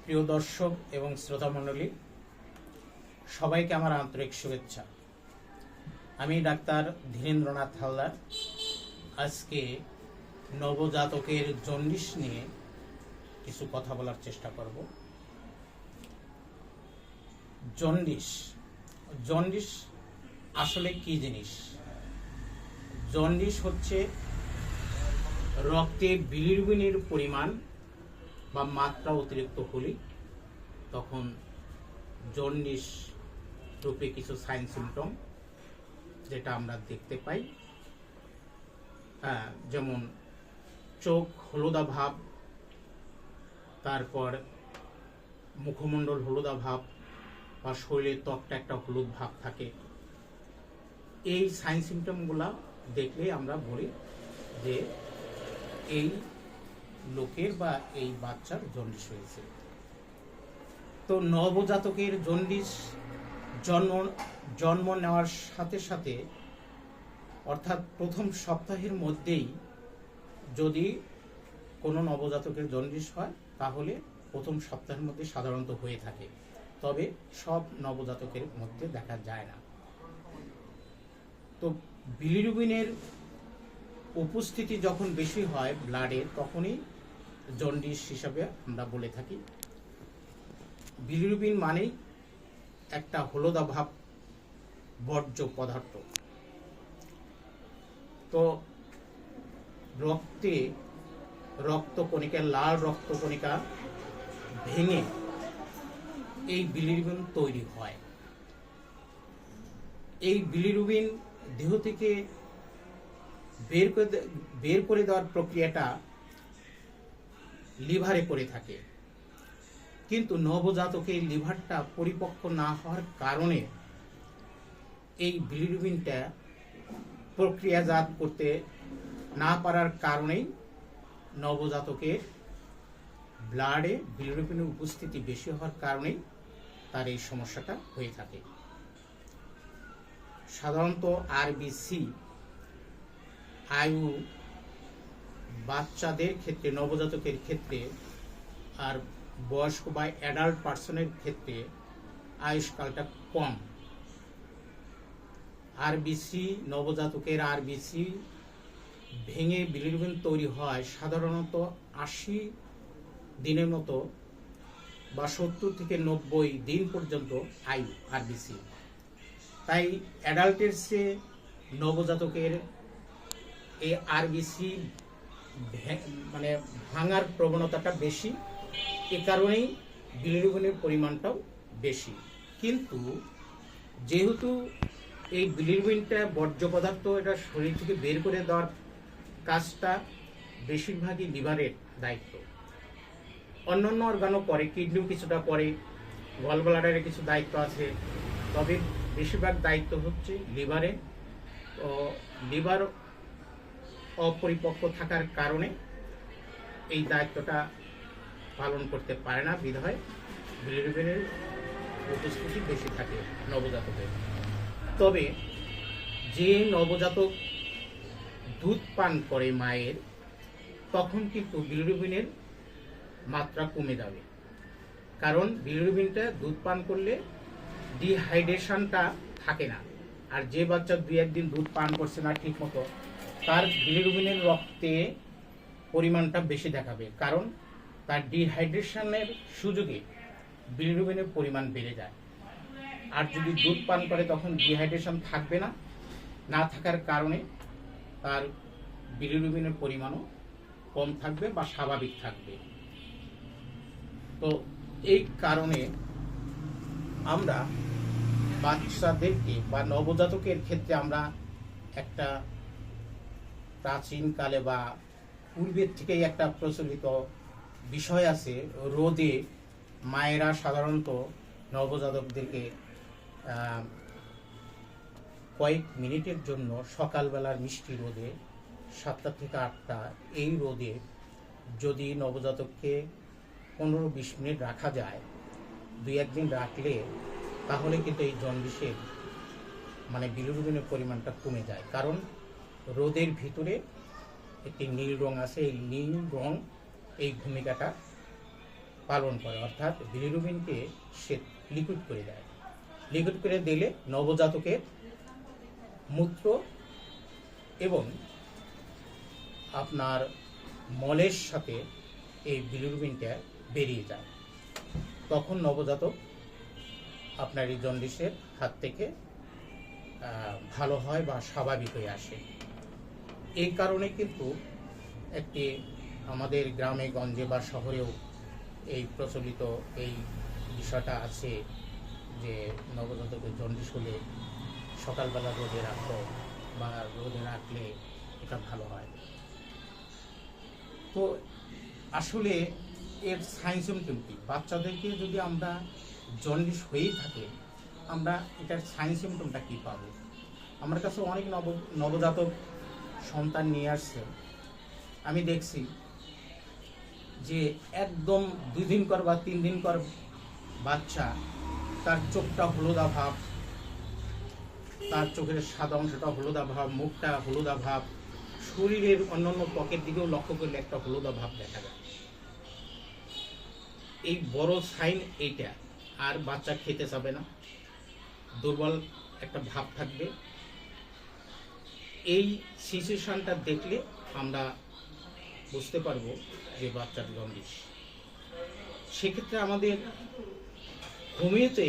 প্রিয় দর্শক এবং শ্রোতা মণ্ডলী, সবাইকে আমার আন্তরিক শুভেচ্ছা। আমি ডাক্তার ধীরেন্দ্রনাথ হালদার। আজকে নবজাতকের জন্ডিস নিয়ে কিছু কথা বলার চেষ্টা করব। জন্ডিস আসলে কি জিনিস? জন্ডিস হচ্ছে রক্তে বিলিরুবিনের পরিমাণ বা মাত্রা অতিরিক্ত হলে তখন জন্ডিস রূপে কিছু সাইন সিমটম যেটা আমরা দেখতে পাই, যেমন চোখ হলুদা ভাব, তারপর মুখমণ্ডল হলুদা ভাব বা শরীরের ত্বকটা একটা হলুদ ভাব থাকে। এই সাইন সিমটমগুলা দেখলে আমরা বলি যে এই লোকের বা এই বাচ্চার জন্ডিস হয়েছে। তো নবজাতকের জন্ডিস জন্ম নেওয়ার সাথে সাথে অর্থাৎ প্রথম সপ্তাহের মধ্যেই যদি কোনো নবজাতকের জন্ডিস হয় তাহলে প্রথম সপ্তাহের মধ্যে সাধারণত হয়ে থাকে, তবে সব নবজাতকের মধ্যে দেখা যায় না। তো বিলিরুবিনের উপস্থিতি যখন বেশি হয় ব্লাডে, তখনই জন্ডিস হিসাবে আমরা বলে থাকি। বিলিরুবিন মানেই একটা হলুদা ভাব বর্জ্য পদার্থ। তো রক্তকণিকা লাল রক্তকণিকা ভেঙে এই বিলিরুবিন তৈরি হয়। এই বিলিরুবিন দেহ থেকে বের করে দেওয়ার প্রক্রিয়াটা লিভারে করে থাকে, কিন্তু নবজাতকের লিভারটা পরিপক্ক না হওয়ার কারণে এই বিলিরুবিনটা প্রক্রিয়াজাত করতে না পারার কারণেই নবজাতকের ব্লাডে বিলিরুবিনের উপস্থিতি বেশি হওয়ার কারণেই তার এই সমস্যাটা হয়ে থাকে। সাধারণত আরবিসি আয়ু বাচ্চাদের ক্ষেত্রে, নবজাতকের ক্ষেত্রে আর বয়স্ক বা অ্যাডাল্ট পার্সনের ক্ষেত্রে আয়ুষ্কালটা কম। আরবিসি, নবজাতকের আরবিসি ভেঙে বিলিরুবিন তৈরি হয় সাধারণত 80 দিনের মতো বা 70 থেকে 90 দিন পর্যন্ত আয়ু আরবিসি। তাই অ্যাডাল্টের চেয়ে নবজাতকের এই আরবিসি ভাঙার প্রবণতাটা বেশি, এ কারণেই বিলিরুবিনের পরিমাণটাও বেশি। কিন্তু যেহেতু এই বিলিরুবিনটা বর্জ্য পদার্থ, এটা শরীর থেকে বের করে দেওয়ার কাজটা বেশিরভাগই লিভারের দায়িত্ব। অন্যান্য অর্গানও করে, কিডনিও কিছুটা করে, গল ব্লাডারের কিছু দায়িত্ব আছে, তবে বেশিরভাগ দায়িত্ব হচ্ছে লিভারে। তো লিভার অপরিপক্ক থাকার কারণে এই দায়িত্বটা পালন করতে পারে না, বিধায় বিলিরুবিনের উপস্থিতি বেশি থাকে নবজাতকের। তবে যে নবজাতক দুধ পান করে মায়ের, তখন কিন্তু বিলিরুবিনের মাত্রা কমে যাবে, কারণ বিলিরুবিনটা দুধ পান করলে ডিহাইড্রেশনটা থাকে না। আর যে বাচ্চা 2-1 দিন দুধ পান করছে না ঠিক মতো, তার বিলিরুবিনের রক্তে পরিমাণটা বেশি দেখাবে, কারণ তার ডিহাইড্রেশনের সুযোগে বিলিরুবিনের পরিমাণ বেড়ে যায়। আর যদি দুধ পান করে তখন ডিহাইড্রেশন থাকবে না, না থাকার কারণে তার বিলিরুবিনের পরিমাণও কম থাকবে বা স্বাভাবিক থাকবে। তো এই কারণে আমরা বাচ্চাদেরকে বা নবজাতকের ক্ষেত্রে আমরা একটা প্রাচীনকালে বা পূর্বের থেকেই একটা প্রচলিত বিষয় আছে, রোদে মায়েরা সাধারণত নবজাতকদেরকে কয়েক মিনিটের জন্য সকালবেলার মিষ্টি রোদে 7টা থেকে 8টা এই রোদে যদি নবজাতককে 15-20 মিনিট রাখা যায়, 2-1 দিন রাখলে তাহলে কিন্তু এই জন্ডিসের বিলিরুবিনের পরিমাণটা কমে যায়। কারণ রোদের ভিতরে একটি নীল রং আছে, এই নীল রং এই ভূমিকাটা পালন করে, অর্থাৎ বিলিরুবিনকে সে লিকুইড করে দেয়। লিকুইড করে দিলে নবজাতকের মূত্র এবং আপনার মলের সাথে এই বিলিরুবিনটা বেরিয়ে যায়। তখন নবজাতক আপনার এই জন্ডিসের হাত থেকে ভালো হয় বা স্বাভাবিক হয়ে আসে। এই কারণে কিন্তু একটি আমাদের গ্রামে গঞ্জে বা শহরেও এই প্রচলিত এই বিষয়টা আছে যে নবজাতকের জন্ডিস হলে সকালবেলা রোদে রাখো বা রোদে রাখলে এটা ভালো হয়। তো আসলে এর সাইন সিমটম কি? বাচ্চাদেরকে যদি আমরা জন্ডিস হয়েই থাকে, আমরা এটার সাইন সিমটমটা কী পাবো? আমার কাছে অনেক নবজাতক সন্তান নিয়ে আসছে, আমি দেখছি যে একদম 2 দিন পর বা 3 দিন পর বাচ্চা, তার চোখটা হলুদা ভাব, তার চোখের সাদা অংশটা হলুদা ভাব, মুখটা হলুদা ভাব, শরীরের অন্যান্য ত্বকের দিকেও লক্ষ্য করলে একটা হলুদা ভাব দেখা যায়। এই বড় সাইন এইটা। আর বাচ্চা খেতে চাবে না, দুর্বল একটা ভাব থাকবে। এই সিচুয়েশনটা দেখলে আমরা বুঝতে পারবো যে বাচ্চার জন্ডিস। সেক্ষেত্রে আমাদের হোমিওতে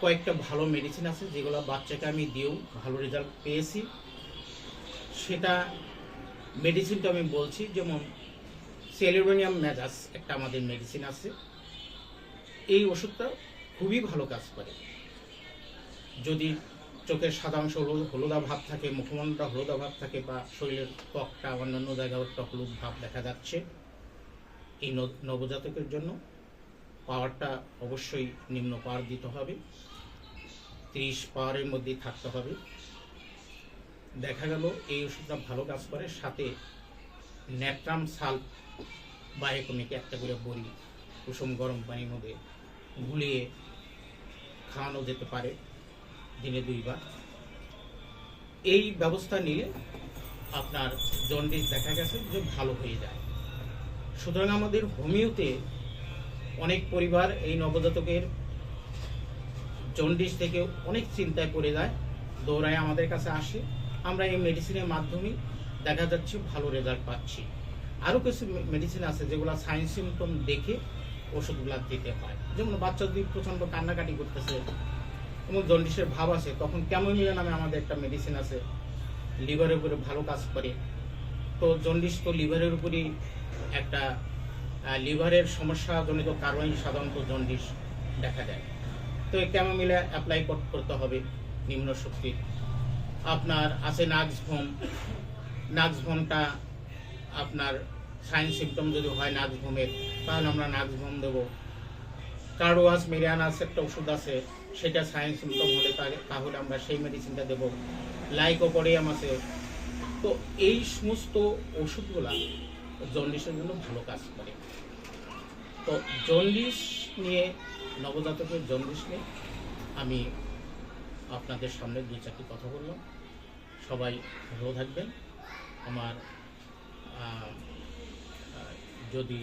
কয়েকটা ভালো মেডিসিন আছে, যেগুলো বাচ্চাকে আমি দিয়েও ভালো রেজাল্ট পেয়েছি। সেটা মেডিসিনটা আমি বলছি, যেমন সেলুলোনিয়াম ম্যাজাস একটা আমাদের মেডিসিন আছে। এই ওষুধটা খুবই ভালো কাজ করে। যদি চোখের সাদা অংশ হলুদা ভাব থাকে, মুখমণ্ডলটা হলুদা ভাব থাকে, বা শরীরের ত্বকটা অন্যান্য জায়গায় একটা হলুদ ভাব দেখা যাচ্ছে, এই নবজাতকের জন্য পাওয়ারটা অবশ্যই নিম্ন পাওয়ার দিতে হবে, 30 পাওয়ারের মধ্যেই থাকতে হবে। দেখা গেল এই ওষুধটা ভালো কাজ করে। সাথে ন্যাট্রাম সাল্ফ বা একমিকে একটা করে বড়ি কুসুম গরম পানির মধ্যে গুলিয়ে খাওয়ানো যেতে পারে দিনে 2 বার। এই ব্যবস্থা নিলে আপনার জন্ডিস দেখা গেছে যে ভালো হয়ে যায়। সুতরাং আমাদের হোমিওতে অনেক পরিবার এই নবজাতকের জন্ডিস থেকে অনেক চিন্তায় পড়ে যায়, দৌড়ায় আমাদের কাছে আসে। আমরা এই মেডিসিনের মাধ্যমে দেখা যাচ্ছে ভালো রেজাল্ট পাচ্ছি। আরও কিছু মেডিসিন আছে যেগুলো সাইন সিমটম দেখে ওষুধগুলো দিতে হয়। যেমন বাচ্চা যদি প্রচণ্ড কান্নাকাটি করতেছে এবং জন্ডিসের ভাব আছে, তখন ক্যামোমিলা নামে আমাদের একটা মেডিসিন আছে, লিভারের উপরে ভালো কাজ করে। তো জন্ডিস তো লিভারের উপরই একটা, লিভারের সমস্যাজনিত কারণেই সাধারণত জন্ডিস দেখা দেয়। তো এই ক্যামোমিলা অ্যাপ্লাই করতে হবে নিম্ন শক্তি। আপনার আছে নাক্সভোম। নাক্সভোমটা আপনার সাইন সিমটম যদি হয় নাক্সভোমের, তাহলে আমরা নাক্সভোম দেবো। কার্ডোয়াস মেরিয়ানাস একটা ওষুধ আছে, সেটা সাইন সিমটম হলে তাহলে আমরা সেই মেডিসিনটা দেবো। লাইকোপোডিয়াম আছে। তো এই সমস্ত ওষুধগুলা জন্ডিসের জন্য ভালো কাজ করে। তো জন্ডিস নিয়ে, নবজাতকের জন্ডিস নিয়ে আমি আপনাদের সামনে 2-4টি কথা বললাম। সবাই ভালো থাকবেন। আমার যদি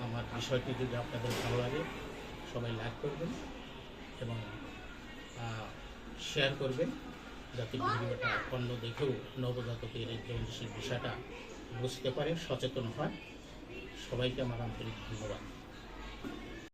আমার বিষয়টি যদি আপনাদের ভালো লাগে, সবাই লাইক করবেন এবং শেয়ার করবেন, যাতে ভিডিওটা অন্য দেখেও নবজাতকের এই জন্ডিসের বিষয়টা বুঝতে পারে, সচেতন হয়। সবাইকে আমার আন্তরিক ধন্যবাদ।